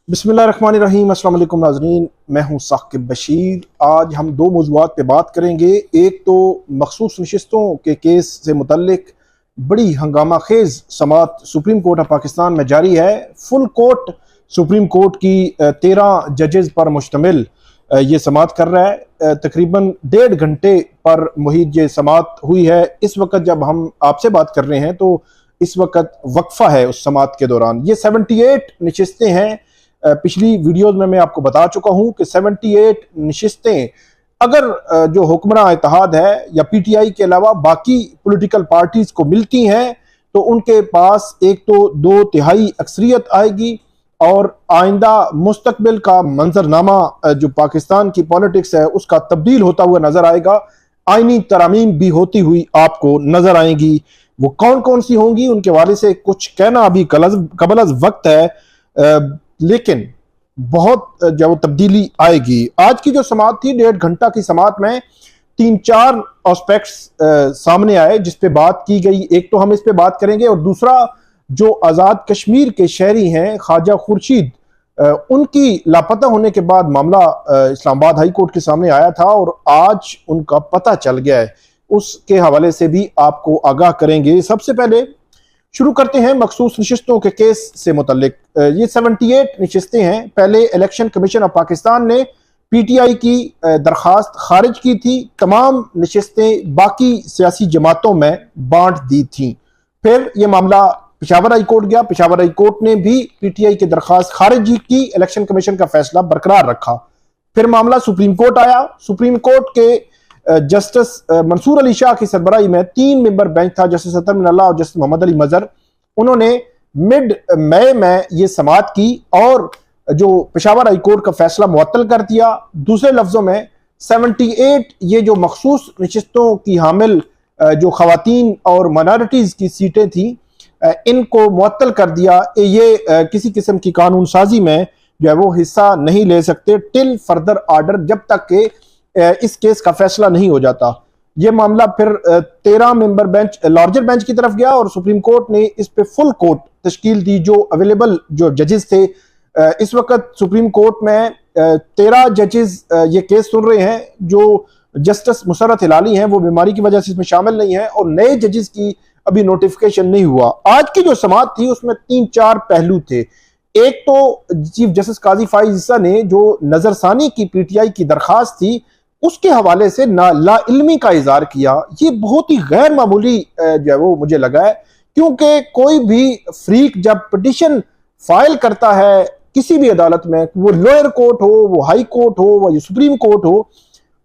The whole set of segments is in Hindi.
बिस्मिल्लाहिर्रहमानिर्रहीम। अस्सलाम वालेकुम नाज़रीन, मैं हूं साकिब बशीर। आज हम दो मौज़ूआत पे बात करेंगे। एक तो मखसूस नशिस्तों के केस से मुतल्लिक बड़ी हंगामा खेज समात सुप्रीम कोर्ट ऑफ पाकिस्तान में जारी है। फुल कोर्ट सुप्रीम कोर्ट की 13 जजेस पर मुश्तमिल ये समात कर रहा है। तकरीबन 1.5 घंटे पर मुहित ये समात हुई है। इस वक्त जब हम आपसे बात कर रहे हैं तो इस वक्त वक्फा है उस समात के दौरान। ये 78 नशिस्तें हैं। पिछली वीडियोज में मैं आपको बता चुका हूं कि 78 नशिस्तें अगर जो हुक्मरान इत्तेहाद है या पीटीआई के अलावा बाकी पॉलिटिकल पार्टीज को मिलती हैं तो उनके पास एक तो 2/3 अक्सरियत आएगी और आइंदा मुस्तकबिल का मंजरनामा जो पाकिस्तान की पॉलिटिक्स है उसका तब्दील होता हुआ नजर आएगा। आईनी तरामीम भी होती हुई आपको नजर आएंगी। वो कौन कौन सी होंगी उनके वाले से कुछ कहना अभी कबल अज़ वक्त है, लेकिन बहुत जो तब्दीली आएगी। आज की जो समात थी 1.5 घंटा की समात में 3-4 एस्पेक्ट्स सामने आए जिस पे बात की गई। एक तो हम इस पे बात करेंगे और दूसरा जो आज़ाद कश्मीर के शहरी हैं ख्वाजा खुर्शीद, उनकी लापता होने के बाद मामला इस्लामाबाद हाई कोर्ट के सामने आया था और आज उनका पता चल गया है। उसके हवाले से भी आपको आगाह करेंगे। सबसे पहले शुरू करते हैं मखसूस नशिस्तों के केस से मुतल्लिक। ये 78 नशिस्तें हैं। पहले इलेक्शन कमीशन ऑफ पाकिस्तान ने पीटीआई की दरखास्त खारिज की थी। तमाम नशिस्तें बाकी सियासी जमातों में बांट दी थी। फिर यह मामला पेशावर हाई कोर्ट गया। पेशावर हाई कोर्ट ने भी पीटीआई की दरखास्त खारिज की। इलेक्शन कमीशन का फैसला बरकरार रखा। फिर मामला सुप्रीम कोर्ट आया। सुप्रीम कोर्ट के जस्टिस मंसूर अली शाह की सरबराही में 3 मेंबर बेंच था, जस्टिस अतर मिनल्ला और जस्टिस मोहम्मद अली मजहर। उन्होंने मिड मई में ये समात की और जो पेशावर हाई कोर्ट का फैसला मुअत्तल कर दिया। दूसरे लफ्जों में 78 ये जो मखसूस नशिस्तों की हामिल जो खवातीन और माइनॉरिटीज की सीटें थी इनको मुअत्तल कर दिया। ये किसी किस्म की कानून साजी में जो है वो हिस्सा नहीं ले सकते टिल फर्दर ऑर्डर, जब तक के इस केस का फैसला नहीं हो जाता। यह मामला फिर 13 मेंबर बेंच लार्जर बेंच की तरफ गया और सुप्रीम कोर्ट ने इस पे फुल कोर्ट तश्कील दी। जो अवेलेबल जो जजेस थे इस वक्त सुप्रीम कोर्ट में 13 जजेस ये केस सुन रहे हैं। जो जस्टिस मुसर्रत हिलाली हैं वो बीमारी की वजह से इसमें शामिल नहीं है और नए जजेस की अभी नोटिफिकेशन नहीं हुआ। आज की जो समात थी उसमें 3-4 पहलू थे। एक तो चीफ जस्टिस काजी फाइज ईसा ने जो नजरसानी की पीटीआई की दरखास्त थी उसके हवाले से लाइल्मी का इजहार किया। ये बहुत ही गैर मामूली जो है वो मुझे लगा है, क्योंकि कोई भी फ्रीक जब पिटिशन फाइल करता है किसी भी अदालत में, वो लोअर कोर्ट हो, वो हाई कोर्ट हो, वो सुप्रीम कोर्ट हो,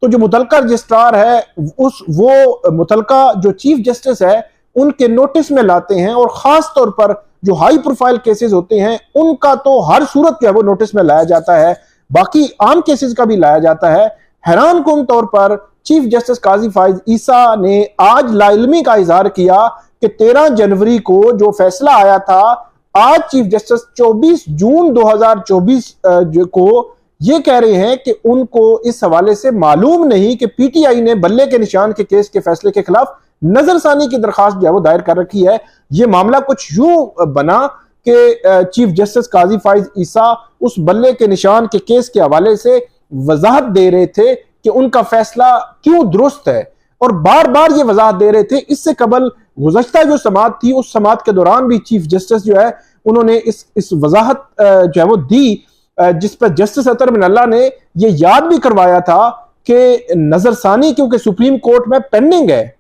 तो जो मुतलका रजिस्ट्रार है वो मुतलका जो चीफ जस्टिस है उनके नोटिस में लाते हैं और खास तौर पर जो हाई प्रोफाइल केसेस होते हैं उनका तो हर सूरत जो है वो नोटिस में लाया जाता है। बाकी आम केसेस का भी लाया जाता है। हैरान कुन तौर पर चीफ जस्टिस काजी फाइज ईसा ने आज लाइल्मी का इजहार किया कि 13 जनवरी को जो फैसला आया था, आज चीफ जस्टिस 24 जून 2024 को ये कह रहे हैं कि उनको इस हवाले से मालूम नहीं कि पीटीआई ने बल्ले के निशान के केस के फैसले के खिलाफ नजरसानी की दरखास्त जो है वो दायर कर रखी है। ये मामला कुछ यूं बना कि चीफ जस्टिस काजी फाइज ईसा उस बल्ले के निशान के केस के हवाले से वजाहत दे रहे थे कि उनका फैसला क्यों दुरुस्त है और बार बार ये वजाहत दे रहे थे। इससे कबल गुज़श्ता जो समात थी उस समात के दौरान भी चीफ जस्टिस जो है उन्होंने इस वजाहत जो है वो दी, जिस पर जस्टिस अतर मिनल्ला ने ये याद भी करवाया था कि नजरसानी क्योंकि सुप्रीम कोर्ट में पेंडिंग है,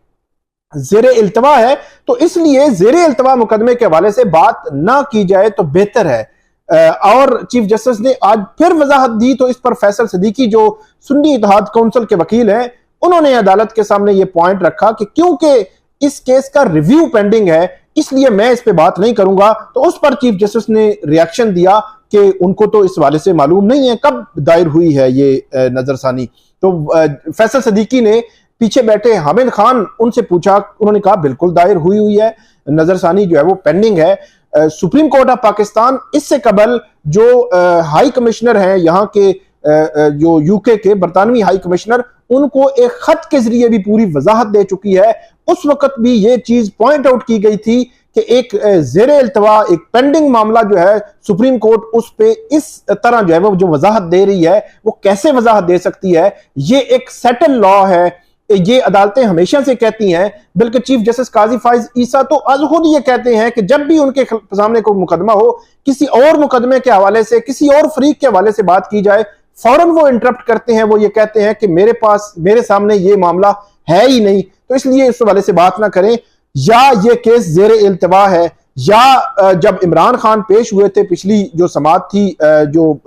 ज़ेरे इल्तवा है, तो इसलिए ज़ेरे इल्तवा मुकदमे के हवाले से बात ना की जाए तो बेहतर है। और चीफ जस्टिस ने आज फिर वजाहत दी तो इस पर फैसल सिद्दीकी जो सुन्नी इत्तेहाद काउंसिल के वकील हैं उन्होंने अदालत के सामने यह पॉइंट रखा कि क्योंकि इस केस का रिव्यू पेंडिंग है इसलिए मैं इस पे बात नहीं करूंगा। तो उस पर चीफ जस्टिस ने रिएक्शन दिया कि उनको तो इस हवाले से मालूम नहीं है कब दायर हुई है ये नजरसानी। तो फैसल सिद्दीकी ने पीछे बैठे हामिद खान उनसे पूछा, उन्होंने कहा बिल्कुल दायर हुई है, नजरसानी जो है वो पेंडिंग है। सुप्रीम कोर्ट ऑफ पाकिस्तान इससे कबल जो हाई कमिश्नर हैं यहाँ के जो यूके के बरतानवी हाई कमिश्नर, उनको एक खत के जरिए भी पूरी वजाहत दे चुकी है। उस वक्त भी ये चीज पॉइंट आउट की गई थी कि एक ज़ेरे इल्तवा एक पेंडिंग मामला जो है सुप्रीम कोर्ट उस पे इस तरह जो है वो जो वजाहत दे रही है वो कैसे वजाहत दे सकती है। ये एक सेटल लॉ है, ये अदालतें हमेशा से कहती हैं, बल्कि चीफ जस्टिस काजी फाइज ईसा तो आज खुद ये कहते हैं कि जब भी उनके सामने कोई मुकदमा हो, किसी और मुकदमे के हवाले से, किसी और फरीक के हवाले से बात की जाए, फौरन वो इंटरप्ट करते हैं, वो ये कहते हैं कि मेरे सामने ये मामला है ही नहीं, तो इसलिए इस हवाले से बात ना करें। या ये केस ज़ेरे इल्तवा है, या जब इमरान खान पेश हुए थे पिछली जो समाअत थी जो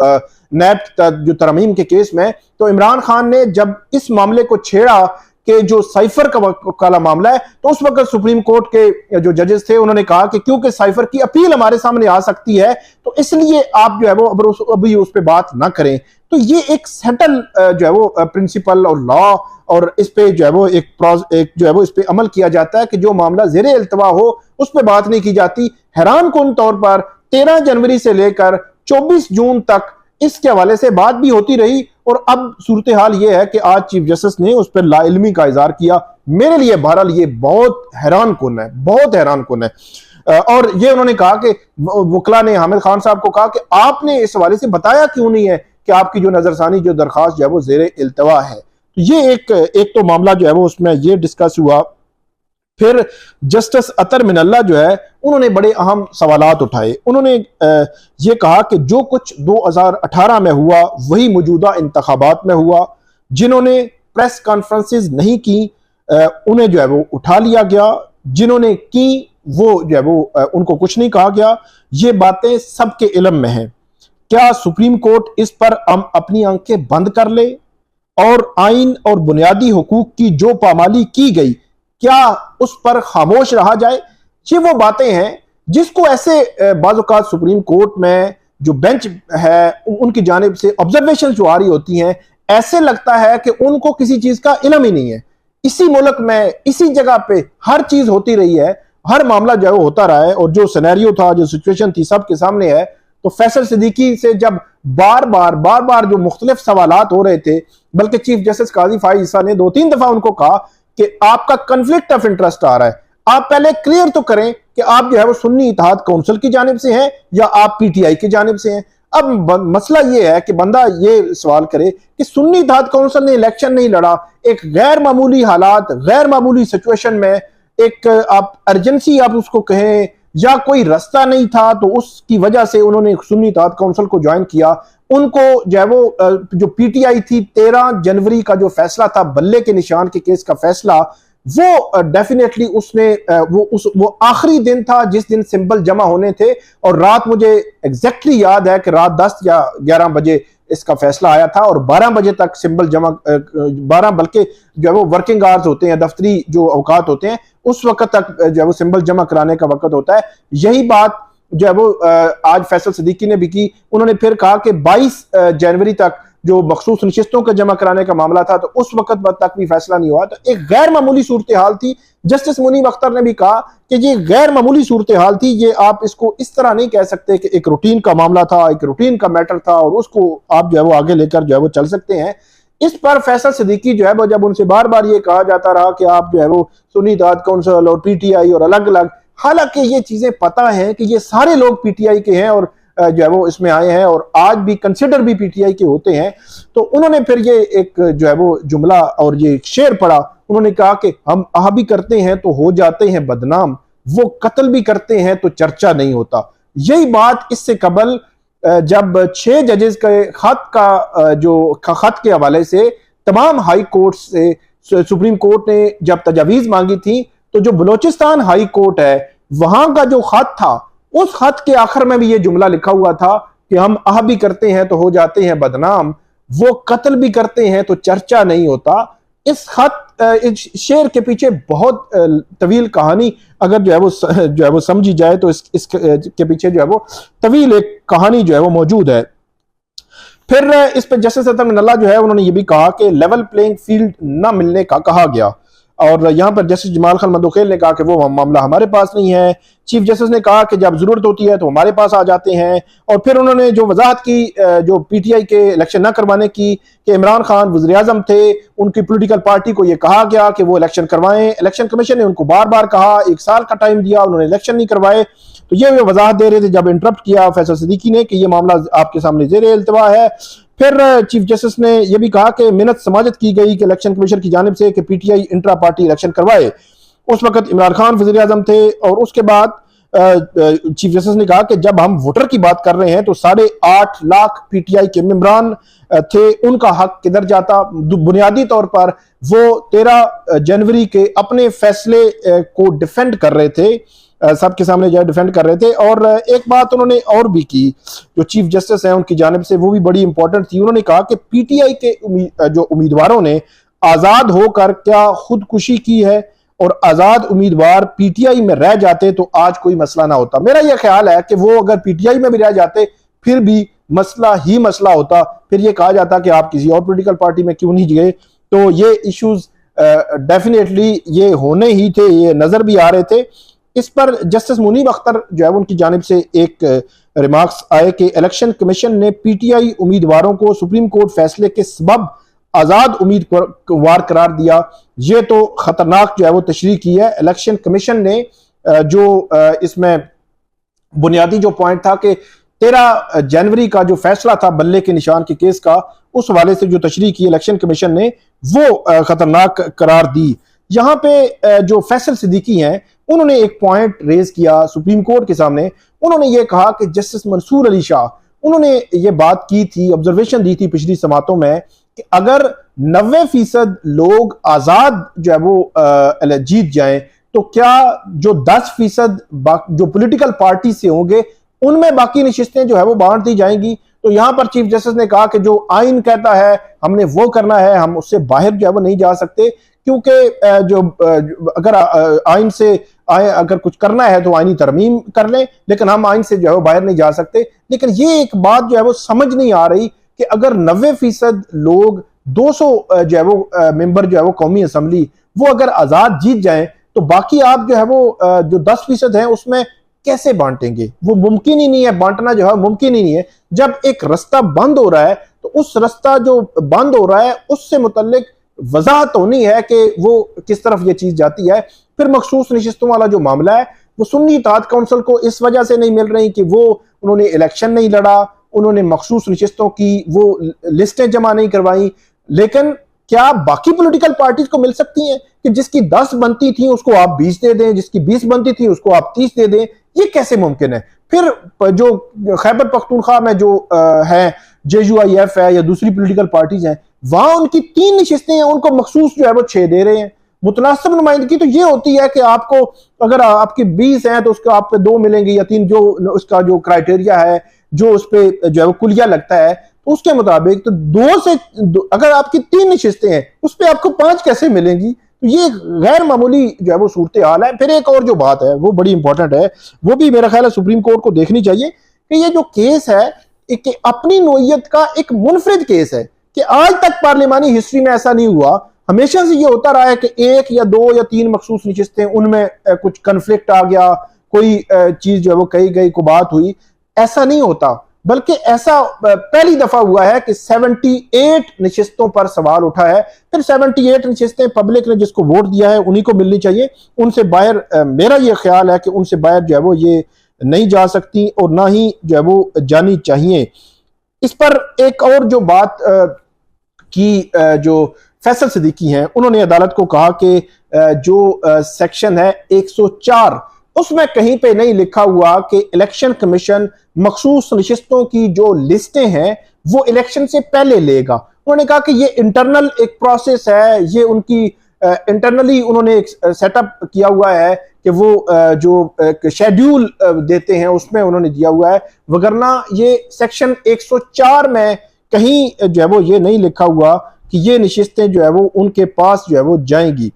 नैब जो तरमीम के केस में, तो इमरान खान ने जब इस मामले को छेड़ा कि जो साइफर का मामला है, तो उस वक्त सुप्रीम कोर्ट के जो जजेस थे उन्होंने कहा कि क्योंकि साइफर की अपील हमारे सामने आ सकती है, तो इसलिए आप जो है वो अभी उस पर बात ना करें। तो ये एक सेटल जो है वो प्रिंसिपल और लॉ, और इस पे जो है वो एक जो है वो इस पे अमल किया जाता है कि जो मामला ज़ेरे इल्तवा हो उस पर बात नहीं की जाती। हैरान कुन तौर पर 13 जनवरी से लेकर 24 जून तक इसके हवाले से बात भी होती रही, और अब सूरत हाल ये है कि आज चीफ जस्टिस ने उस पर लाइल्मी का इजहार किया। मेरे लिए बहरहाल ये बहुत हैरान कुन है, बहुत हैरान कुन है। और ये उन्होंने कहा कि वकला ने हामिद खान साहब को कहा कि आपने इस हवाले से बताया क्यों नहीं है कि आपकी जो नजरसानी जो दरखास्त जो है वो ज़ेरे इल्तवा है। तो ये एक तो मामला जो है वो उसमें ये डिस्कस हुआ। फिर जस्टिस अतर मिनल्ला जो है उन्होंने बड़े अहम सवालात उठाए। उन्होंने ये कहा कि जो कुछ 2018 में हुआ वही मौजूदा इंतखाबात में हुआ। जिन्होंने प्रेस कॉन्फ्रेंसेस नहीं की उन्हें जो है वो उठा लिया गया, जिन्होंने की वो जो है वो उनको कुछ नहीं कहा गया। ये बातें सबके इल्म में हैं। क्या सुप्रीम कोर्ट इस पर हम अपनी आंखें बंद कर ले और आइन और बुनियादी हुकूक की जो पामाली की गई क्या उस पर खामोश रहा जाए? ये वो बातें हैं जिसको ऐसे बाज़-औक़ात सुप्रीम कोर्ट में जो बेंच है उनकी जानिब से ऑब्जर्वेशन जो आ रही होती हैं, ऐसे लगता है कि उनको किसी चीज का इल्म ही नहीं है। इसी मुल्क में इसी जगह पे हर चीज होती रही है, हर मामला जो है वो होता रहा है, और जो सिनेरियो था, जो सिचुएशन थी, सबके सामने है। तो फैसल सिद्दीकी से जब बार बार जो मुख्तलिफ सवालात हो रहे थे, बल्कि चीफ जस्टिस काजी फाइज ईसा ने 2-3 दफा उनको कहा कि आपका कन्फ्लिक्ट ऑफ इंटरेस्ट आ रहा है, आप पहले क्लियर तो करें कि आप जो है वो सुन्नी इत्तेहाद काउंसिल की जानिब से हैं या आप पीटीआई की जानिब से हैं। अब मसला यह है कि बंदा ये सवाल करे कि सुन्नी इत्तेहाद काउंसिल ने इलेक्शन नहीं लड़ा, एक गैर मामूली हालात, गैर मामूली सिचुएशन में, एक आप अर्जेंसी आप उसको कहें, या कोई रास्ता नहीं था, तो उसकी वजह से उन्होंने सुन्नी इत्तेहाद काउंसिल को ज्वाइन किया। उनको जो है वो जो पीटीआई थी, 13 जनवरी का जो फैसला था बल्ले के निशान के केस का फैसला, वो डेफिनेटली उसने वो आखिरी दिन था जिस दिन सिंबल जमा होने थे, और रात मुझे एग्जैक्टली याद है कि रात 10 या 11 बजे इसका फैसला आया था, और 12 बजे तक सिंबल जमा 12 बल्कि जो है वो वर्किंग आवर्स होते हैं, दफ्तरी जो अवकात होते हैं, उस वक्त तक जो है वो सिंबल जमा कराने का वक्त होता है। यही बात जो है वो आज फैसल सिद्दीकी ने भी की। उन्होंने फिर कहा कि 22 जनवरी तक जो मखसूस नशिस्तों का जमा कराने का मामला था, तो उस वक्त तक भी फैसला नहीं हुआ। तो एक गैर मामूली सूरत हाल थी। जस्टिस मुनीब अख्तर ने भी कहा कि ये गैर मामूली सूरत हाल थी, ये आप इसको इस तरह नहीं कह सकते कि एक रूटीन का मामला था, एक रूटीन का मैटर था, और उसको आप जो है वो आगे लेकर जो है वो चल सकते हैं। इस पर फैसल सिद्दीकी जो है वो जब उनसे बार बार ये कहा जाता रहा कि आप जो है वो सुन्नी इत्तेहाद काउंसिल और पीटीआई और अलग अलग, हालांकि ये चीजें पता है कि ये सारे लोग पीटीआई के हैं और जो है वो इसमें आए हैं, और आज भी कंसिडर भी पीटीआई के होते हैं। तो उन्होंने फिर ये एक जो है वो जुमला और ये शेर पढ़ा। उन्होंने कहा कि हम आह भी करते हैं तो हो जाते हैं बदनाम, वो कत्ल भी करते हैं तो चर्चा नहीं होता। यही बात इससे कबल जब 6 जजेस के खत का जो खत के हवाले से तमाम हाई कोर्ट से सुप्रीम कोर्ट ने जब तजावीज मांगी थी, तो जो बलोचिस्तान हाई कोर्ट है वहां का जो खत था, उस खत के आखिर में भी ये जुमला लिखा हुआ था कि हम आह भी करते हैं तो हो जाते हैं बदनाम, वो कत्ल भी करते हैं तो चर्चा नहीं होता। इस खत इस शेर के पीछे बहुत तवील कहानी अगर जो है वो समझी जाए तो इसके पीछे जो है वो तवील एक कहानी जो है वो मौजूद है। फिर इस पर जस्टिस अतर मिनल्ला जो है उन्होंने ये भी कहा कि लेवल प्लेइंग फील्ड न मिलने का कहा गया। और यहाँ पर जस्टिस जमाल खान मंदोखेल ने कहा कि वो मामला हमारे पास नहीं है। चीफ जस्टिस ने कहा कि जब जरूरत होती है तो हमारे पास आ जाते हैं। और फिर उन्होंने जो वजाहत की जो पीटीआई के इलेक्शन न करवाने की, कि इमरान खान वज़ीर आज़म थे, उनकी पॉलिटिकल पार्टी को यह कहा गया कि वो इलेक्शन करवाएं, इलेक्शन कमीशन ने उनको बार बार कहा, 1 साल का टाइम दिया, उन्होंने इलेक्शन नहीं करवाए। तो ये वजाहत दे रहे थे जब इंटरप्ट किया फैसल सिद्दीकी ने कि ये मामला आपके सामने ज़ेरे इल्तिवा है। फिर चीफ जस्टिस ने यह भी कहा कि मिन्नत समाजत की गई कि इलेक्शन कमीशन की जानिब से कि पीटीआई इंट्रा पार्टी इलेक्शन करवाए। उस वक्त इमरान खान वज़ीर आज़म थे। और उसके बाद चीफ जस्टिस ने कहा कि जब हम वोटर की बात कर रहे हैं तो 8.5 लाख पीटीआई के मेंबरान थे, उनका हक किधर जाता। बुनियादी तौर पर वो 13 जनवरी के अपने फैसले को डिफेंड कर रहे थे, सबके सामने जो डिफेंड कर रहे थे। और एक बात उन्होंने और भी की, जो चीफ जस्टिस हैं उनकी जानिब से, वो भी बड़ी इंपॉर्टेंट थी। उन्होंने कहा कि पीटीआई के जो उम्मीदवारों ने आजाद होकर क्या खुदकुशी की है, और आजाद उम्मीदवार पीटीआई में रह जाते तो आज कोई मसला ना होता। मेरा यह ख्याल है कि वो अगर पीटीआई में भी रह जाते फिर भी मसला ही मसला होता, फिर ये कहा जाता कि आप किसी और पॉलिटिकल पार्टी में क्यों नहीं गए। तो ये इश्यूज डेफिनेटली ये होने ही थे, ये नजर भी आ रहे थे। इस पर जस्टिस मुनीब अख्तर जो है उनकी जानिब से एक रिमार्क्स आए कि इलेक्शन कमीशन ने पीटीआई उम्मीदवारों को सुप्रीम कोर्ट फैसले के सबब आजाद उम्मीदवार करार दिया। ये तो खतरनाक जो है वो तशरीह की है। इलेक्शन कमीशन ने जो इसमें बुनियादी जो पॉइंट था कि 13 जनवरी का जो फैसला था बल्ले के निशान के केस का, उस हवाले से जो तशरीह की इलेक्शन कमीशन ने, वो खतरनाक करार दी। यहां पे जो फैसल सिद्दीकी हैं उन्होंने एक पॉइंट रेज किया सुप्रीम कोर्ट के सामने। उन्होंने ये कहा कि जस्टिस मंसूर अली शाह, उन्होंने ये बात की थी, ऑब्जर्वेशन दी थी पिछली समातों में, कि अगर 90% लोग आजाद जो है वो जीत जाएं तो क्या जो 10% जो पॉलिटिकल पार्टी से होंगे उनमें बाकी नशिस्तें जो है वो बांट दी जाएंगी। तो यहां पर चीफ जस्टिस ने कहा कि जो आइन कहता है हमने वो करना है, हम उससे बाहर जो है वो नहीं जा सकते, क्योंकि जो अगर आइन से अगर कुछ करना है तो आइनी तरमीम कर लें, लेकिन हम आइन से जो है वो बाहर नहीं जा सकते। लेकिन ये एक बात जो है वो समझ नहीं आ रही कि अगर 90% लोग 200 जो है वो मेंबर जो है वो कौमी असम्बली वो अगर आजाद जीत जाएं तो बाकी आप जो है वो जो 10% हैं उसमें कैसे बांटेंगे। वो मुमकिन ही नहीं है, बांटना जो है मुमकिन ही नहीं है। जब एक रास्ता बंद हो रहा है तो उस रास्ता जो बंद हो रहा है उससे मुतल्लिक वजाहत होनी है कि वो किस तरफ ये चीज जाती है। फिर मखसूस नशिस्तों वाला जो मामला है वो सुन्नी इत्तेहाद काउंसिल को इस वजह से नहीं मिल रही कि वो उन्होंने इलेक्शन नहीं लड़ा, उन्होंने मखसूस नशिस्तों की वो लिस्टें जमा नहीं करवाई। लेकिन क्या बाकी पॉलिटिकल पार्टीज को मिल सकती हैं कि जिसकी 10 बनती थी उसको आप 20 दे दें, जिसकी 20 बनती थी उसको आप 30 दे दें? ये कैसे मुमकिन है? फिर जो खैबर पख्तूनख्वा में जो है JUIF है या दूसरी पॉलिटिकल पार्टीज हैं, वहां उनकी 3 नशिस्तें हैं, उनको मखसूस जो है वो 6 दे रहे हैं। मुतनासिब नुमाइंदगी तो ये होती है कि आपको अगर आपकी 20 हैं तो उसको आप पे 2 मिलेंगे या 3, जो उसका जो क्राइटेरिया है, जो उस पर जो है वो कुलिया लगता है, तो उसके मुताबिक तो 2 से अगर आपकी 3 नशिस्तें हैं उस पर आपको 5 कैसे मिलेंगी? तो ये गैर मामूली जो है वो सूरत हाल है। फिर एक और जो बात है वो बड़ी इंपॉर्टेंट है, वो भी मेरा ख्याल है सुप्रीम कोर्ट को देखनी चाहिए कि ये जो केस है एक अपनी नोयत का एक मुनफरिद केस है कि आज तक पार्लिमानी हिस्ट्री में ऐसा नहीं हुआ। हमेशा से ये होता रहा है कि 1 या 2 या 3 मखसूस नशिस्तें, उनमें कुछ कन्फ्लिक्ट आ गया, कोई चीज जो है वो कही गई, को बात हुई। ऐसा नहीं होता, बल्कि ऐसा पहली दफा हुआ है कि 78 नशिस्तों पर सवाल उठा है। फिर 78 नशिस्तें पब्लिक ने जिसको वोट दिया है उन्हीं को मिलनी चाहिए, उनसे बाहर मेरा ये ख्याल है कि उनसे बाहर जो है वो ये नहीं जा सकती और ना ही जो है वो जानी चाहिए। इस पर एक और जो बात की जो फैसल सिद्दीकी हैं, उन्होंने अदालत को कहा कि जो सेक्शन है 104 उसमें कहीं पे नहीं लिखा हुआ कि इलेक्शन कमीशन मखसूस नशिस्तों की जो लिस्टें हैं वो इलेक्शन से पहले लेगा। उन्होंने कहा कि ये इंटरनल एक प्रोसेस है, ये उनकी इंटरनली उन्होंने एक सेटअप किया हुआ है कि वो जो शेड्यूल देते हैं उसमें उन्होंने दिया हुआ है, वगरना ये सेक्शन 104 में कहीं जो है वो ये नहीं लिखा हुआ कि ये नशिस्तें जो है वो उनके पास जो है वो जाएंगी।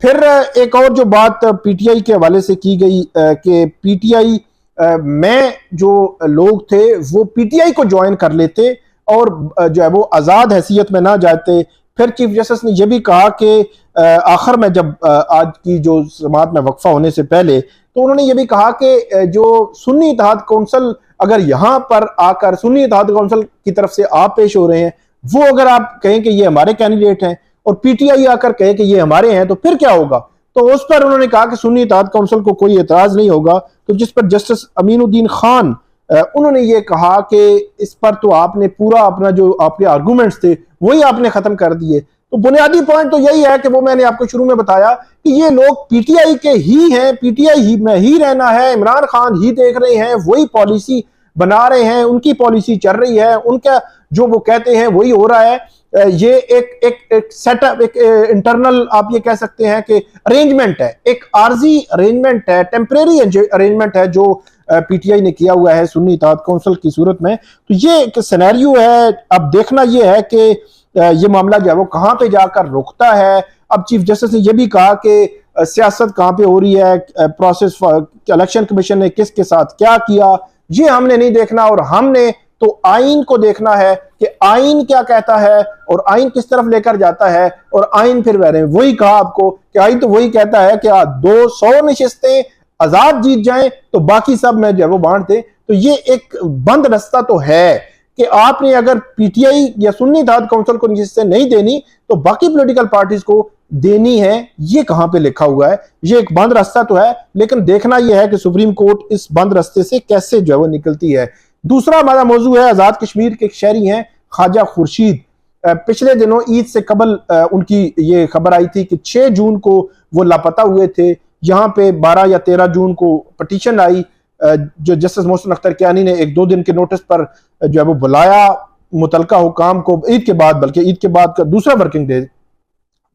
फिर एक और जो बात पीटीआई के हवाले से की गई कि पीटीआई में जो लोग थे वो पीटीआई को ज्वाइन कर लेते और जो है वो आजाद हैसियत में ना जाते। फिर चीफ जस्टिस ने यह भी कहा कि आखिर में जब आज की जो समात में वक्फा होने से पहले, तो उन्होंने ये भी कहा कि जो सुन्नी इत्तेहाद कौंसिल अगर यहाँ पर आकर सुन्नी इत्तेहाद कौंसिल की तरफ से आप पेश हो रहे हैं, वो अगर आप कहें कि ये हमारे कैंडिडेट हैं और पीटीआई आकर कहे कि ये हमारे हैं, तो फिर क्या होगा। तो उस पर उन्होंने कहा कि सुन्नी इत्तेहाद कौंसिल को कोई एतराज नहीं होगा। तो जिस पर जस्टिस अमीनुद्दीन खान उन्होंने ये कहा कि इस पर तो आपने पूरा अपना जो आपके आर्गूमेंट्स थे वही आपने खत्म कर दिए। तो बुनियादी पॉइंट तो यही है कि वो मैंने आपको शुरू में बताया कि ये लोग पीटीआई के ही हैं, पीटीआई ही में ही रहना है, इमरान खान ही देख रहे हैं, वही पॉलिसी बना रहे हैं, उनकी पॉलिसी चल रही है, उनका जो वो कहते हैं वही हो रहा है। ये एक सेटअप, एक इंटरनल आप ये कह सकते हैं कि अरेंजमेंट है, एक आर्जी अरेंजमेंट है, टेम्परेरी अरेंजमेंट है जो पीटीआई ने किया हुआ है सुन्नी इत्तेहाद कौंसिल की सूरत में। तो ये एक सिनेरियो है। अब देखना ये है कि ये मामला जो है वो कहां पे जाकर रुकता है। अब चीफ जस्टिस ने यह भी कहा कि सियासत कहां पे हो रही है, प्रोसेस इलेक्शन कमीशन ने किसके साथ क्या किया ये हमने नहीं देखना, और हमने तो आइन को देखना है कि आइन क्या कहता है और आइन किस तरफ लेकर जाता है। और आइन फिर वही कहा आपको कि आइन तो वही कहता है कि 200 नशिस्तें आजाद जीत जाएं तो बाकी सब में जो है वो बांट दे। तो ये एक बंद रास्ता तो है कि आपने अगर पीटीआई या सुन्नी इत्तेहाद कौंसिल को नशिस्तें नहीं देनी तो बाकी पॉलिटिकल पार्टीज को देनी है। ये कहां पे लिखा हुआ है? ये एक बंद रास्ता तो है, लेकिन देखना यह है कि सुप्रीम कोर्ट इस बंद रास्ते से कैसे जो है वो निकलती है। दूसरा हमारा मौजू है आजाद कश्मीर के एक शहरी हैं ख्वाजा खुर्शीद। पिछले दिनों ईद से कबल उनकी ये खबर आई थी कि 6 जून को वो लापता हुए थे। यहाँ पे 12 या 13 जून को पटिशन आई जो जस्टिस मोहसिन अख्तर कियानी ने 1-2 दिन के नोटिस पर जो है वो बुलाया मुतलका हुकाम को ईद के बाद, बल्कि ईद के बाद का दूसरा वर्किंग डे।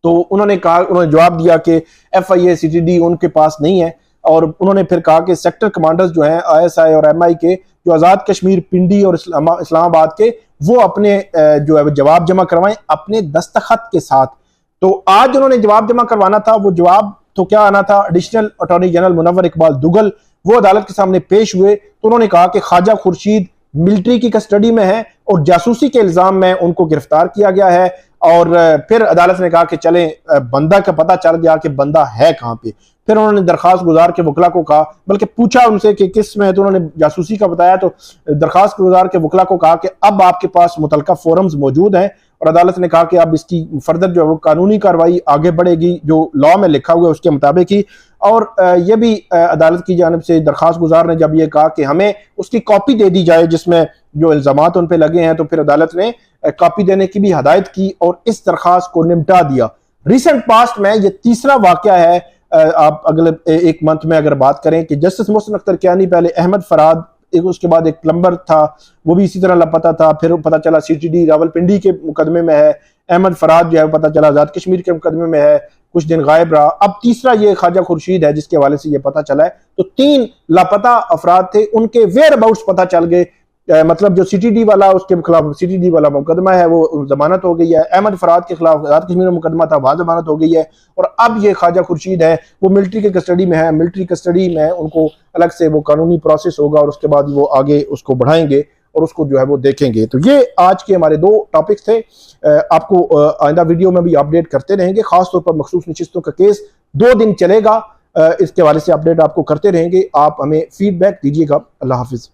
तो उन्होंने जवाब दिया कि FIA CTD उनके पास नहीं है, और उन्होंने फिर कहा कि सेक्टर कमांडर्स जो हैं ISI और MI के जो आज़ाद कश्मीर पिंडी और इस्लामाबाद के, वो अपने जो है जवाब जमा करवाएं अपने दस्तखत के साथ। तो आज उन्होंने जवाब जमा करवाना था। वो जवाब तो क्या आना था, additional attorney general Munawwar Iqbal Dugal वो अदालत के सामने पेश हुए। तो उन्होंने कहा कि ख्वाजा खुर्शीद मिलिट्री की कस्टडी में है और जासूसी के इल्जाम में उनको गिरफ्तार किया गया है। और फिर अदालत ने कहा कि चलें, बंदा का पता चल गया कि बंदा है कहां पे। फिर उन्होंने दरखास्त गुजार के वकला को कहा, बल्कि पूछा उनसे कि किस में है, तो उन्होंने जासूसी का बताया। तो दरखास्त गुजार के वकला को कहा कि अब आपके पास मुतलका फोरम्स मौजूद हैं, और अदालत ने कहा कि अब इसकी फर्दर जो है वो कानूनी कार्रवाई आगे बढ़ेगी जो लॉ में लिखा हुआ है उसके मुताबिक ही। और ये भी अदालत की जानिब से दरखास्त गुजार ने जब ये कहा कि हमें उसकी कॉपी दे दी जाए जिसमें जो इल्जामात उन पे लगे हैं, तो फिर अदालत ने कॉपी देने की भी हदायत की और इस दरखास्त को निपटा दिया। रिसेंट पास्ट में ये तीसरा वाकया है। आप अगले एक मंथ में अगर बात करें कि जस्टिस मोहसिन अख्तर कियानी, पहले अहमद फराद, उसके बाद एक प्लम्बर था वो भी इसी तरह लापता था, फिर पता चला CTD रावलपिंडी के मुकदमे में है, अहमद फराद जो है पता चला आजाद कश्मीर के मुकदमे में है, कुछ दिन गायब रहा। अब तीसरा ये ख्वाजा खुर्शीद है जिसके हवाले से ये पता चला है। तो 3 लापता अफराद थे, उनके वेयर अबाउट्स पता चल गए। मतलब जो CTD वाला, उसके खिलाफ CTD वाला मुकदमा है वो जमानत हो गई है, अहमद फराद के खिलाफ आजाद कश्मीर में मुकदमा था वहां जमानत हो गई है, और अब ये ख्वाजा खुर्शीद है वो मिलिट्री के कस्टडी में है। मिलिट्री कस्टडी में उनको अलग से वो कानूनी प्रोसेस होगा और उसके बाद वो आगे उसको बढ़ाएंगे और उसको जो है वो देखेंगे। तो ये आज के हमारे 2 टॉपिक्स थे। आपको आइंदा वीडियो में भी अपडेट करते रहेंगे, खासतौर पर मखसूस नशिस्तों का केस 2 दिन चलेगा, इसके हवाले से अपडेट आपको करते रहेंगे। आप हमें फीडबैक दीजिएगा। अल्लाह हाफिज।